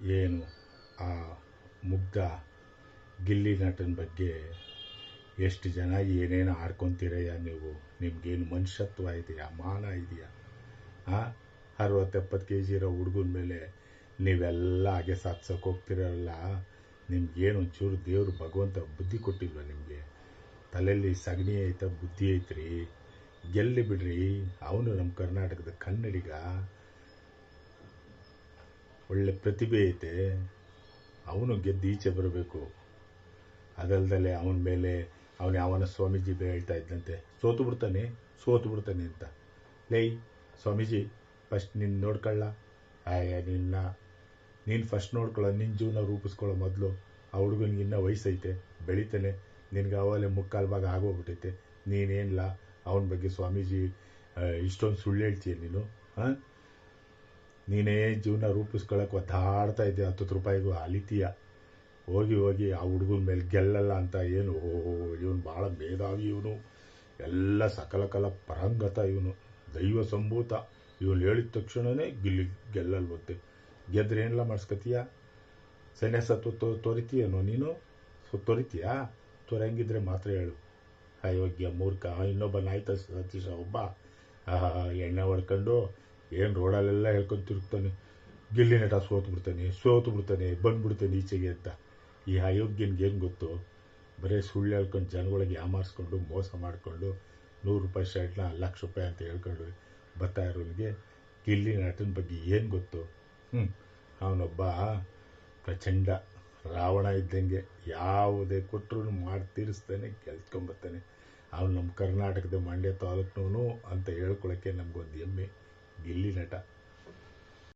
ಏನು ಆ ಮುಗ್ಧ ಗಿಲ್ಲಿ ನಟನ ಬಗ್ಗೆ ಎಷ್ಟು ಜನ ಏನೇನು ಆಡ್ಕೊತೀರಯ್ಯ ನೀವು. ನಿಮ್ಗೇನು ಮನುಷ್ಯತ್ವ ಇದೆಯಾ, ಮಾನ ಇದೆಯಾ? 60-70 kg ಇರೋ ಹುಡುಗನ ಮೇಲೆ ನೀವೆಲ್ಲ ಹಾಗೆ ಸಾಧಿಸೋಕೆ ಹೋಗ್ತಿರಲ್ಲ. ನಿಮ್ಗೇನು ಒಂಚೂರು ದೇವ್ರು ಭಗವಂತ ಬುದ್ಧಿ ಕೊಟ್ಟಿಲ್ವ ನಿಮಗೆ? ತಲೆಯಲ್ಲಿ ಸಗಣಿ ಐತ, ಬುದ್ಧಿ ಐತ್ರಿ. ಗೆಲ್ಲಿ ಬಿಡ್ರಿ. ಅವನು ನಮ್ಮ ಕರ್ನಾಟಕದ ಕನ್ನಡಿಗ, ಒಳ್ಳೆ ಪ್ರತಿಭೆ ಐತೆ. ಅವನು ಗೆದ್ದು ಈಚೆ ಬರಬೇಕು. ಅದಲ್ದಲೆ ಅವನ ಮೇಲೆ ಅವನ ಸ್ವಾಮೀಜಿ ಹೇಳ್ತಾ ಇದ್ದಂತೆ, ಸೋತು ಬಿಡ್ತಾನೆ ಅಂತ. ಲೈ ಸ್ವಾಮೀಜಿ, ಫಸ್ಟ್ ನಿನ್ನ ನೋಡ್ಕೊಳ್ಳ. ನೀನು ಫಸ್ಟ್ ನೋಡ್ಕೊಳ್ಳೋ, ನಿನ್ನ ಜೀವನ ರೂಪಿಸ್ಕೊಳ್ಳೋ ಮೊದಲು. ಆ ಹುಡುಗನಿಗೆ ಇನ್ನೂ ವಯಸ್ಸೈತೆ, ಬೆಳಿತಾನೆ. ನಿನ್ಗೆ ಅವಾಗಲೇ ಮುಕ್ಕಾಲು ಭಾಗ ಆಗೋಗ್ಬಿಟ್ಟೈತೆ. ನೀನೇನಿಲ್ಲ ಅವನ ಬಗ್ಗೆ ಸ್ವಾಮೀಜಿ ಇಷ್ಟೊಂದು ಸುಳ್ಳು ಹೇಳ್ತೀಯ ನೀನು. ನೀನೇ ಜೀವನ ರೂಪಿಸ್ಕೊಳ್ಳೋಕೆ ಒದ್ದಾಡ್ತಾ ಇದ್ದೆ, 10 ರೂಪಾಯಿಗೂ ಅಲಿತೀಯ. ಹೋಗಿ ಆ ಹುಡುಗನ ಮೇಲೆ ಗೆಲ್ಲಲ್ಲ ಅಂತ ಏನು? ಇವನು ಭಾಳ ಮೇಧಾವಿ, ಇವನು ಎಲ್ಲ ಸಕಲ ಕಲ ಪರಂಗತ, ಇವನು ದೈವ ಸಂಭೂತ. ಇವನು ಹೇಳಿದ ತಕ್ಷಣವೇ ಗೆಲ್ಲಲ್ವಂತೆ. ಗೆದ್ರೆ ಏನೆಲ್ಲ ಮಾಡಿಸ್ಕೊತೀಯ? ಸನ್ಯಾಸತ್ವ ತೋರಿತೀಯನೋ ನೀನು? ತೋರಿತೀಯಾ? ತೋರಂಗಿದ್ರೆ ಮಾತ್ರ ಹೇಳು. ಅಯೋಗ್ಯ ಮೂರ್ಖ. ಇನ್ನೊಬ್ಬ ನಾಯ್ತ ಸತೀಶ ಒಬ್ಬ ಎಣ್ಣೆ ಹೊಡ್ಕೊಂಡು ಏನು ರೋಡಲ್ಲೆಲ್ಲ ಹೇಳ್ಕೊಂಡು ತಿರುಗ್ತಾನೆ, ಗಿಲ್ಲಿ ನಟ ಸೋತು ಬಿಡ್ತಾನೆ ಬಂದ್ಬಿಡ್ತಾನೆ ಈಚೆಗೆ ಅಂತ. ಈ ಅಯೋಗ್ಯನಿಗೆ ಏನು ಗೊತ್ತು? ಬರೀ ಸುಳ್ಳು ಹೇಳ್ಕೊಂಡು ಜನಗಳಿಗೆ ಯಾಮಾರಿಸ್ಕೊಂಡು ಮೋಸ ಮಾಡಿಕೊಂಡು 100 ರೂಪಾಯಿ ಶರ್ಟ್ನ 1 ಲಕ್ಷ ರೂಪಾಯಿ ಅಂತ ಹೇಳ್ಕೊಂಡು ಬರ್ತಾ ಇರೋನಿಗೆ ಗಿಲ್ಲಿ ನಟನ ಬಗ್ಗೆ ಏನು ಗೊತ್ತು? ಅವನೊಬ್ಬ ಪ್ರಚಂಡ ರಾವಣ ಇದ್ದಂಗೆ. ಯಾವುದೇ ಕೊಟ್ಟರು ಮಾಡಿ ತೀರಿಸ್ತಾನೆ, ಗೆಲ್ತ್ಕೊಂಬರ್ತಾನೆ. ಅವನು ನಮ್ಮ ಕರ್ನಾಟಕದ ಮಂಡ್ಯ ತಾಲೂಕಿನವನು ಅಂತ ಹೇಳ್ಕೊಳಕ್ಕೆ ನಮಗೊಂದು ಹೆಮ್ಮೆ. ಗಿಲ್ಲಿ ನಟ.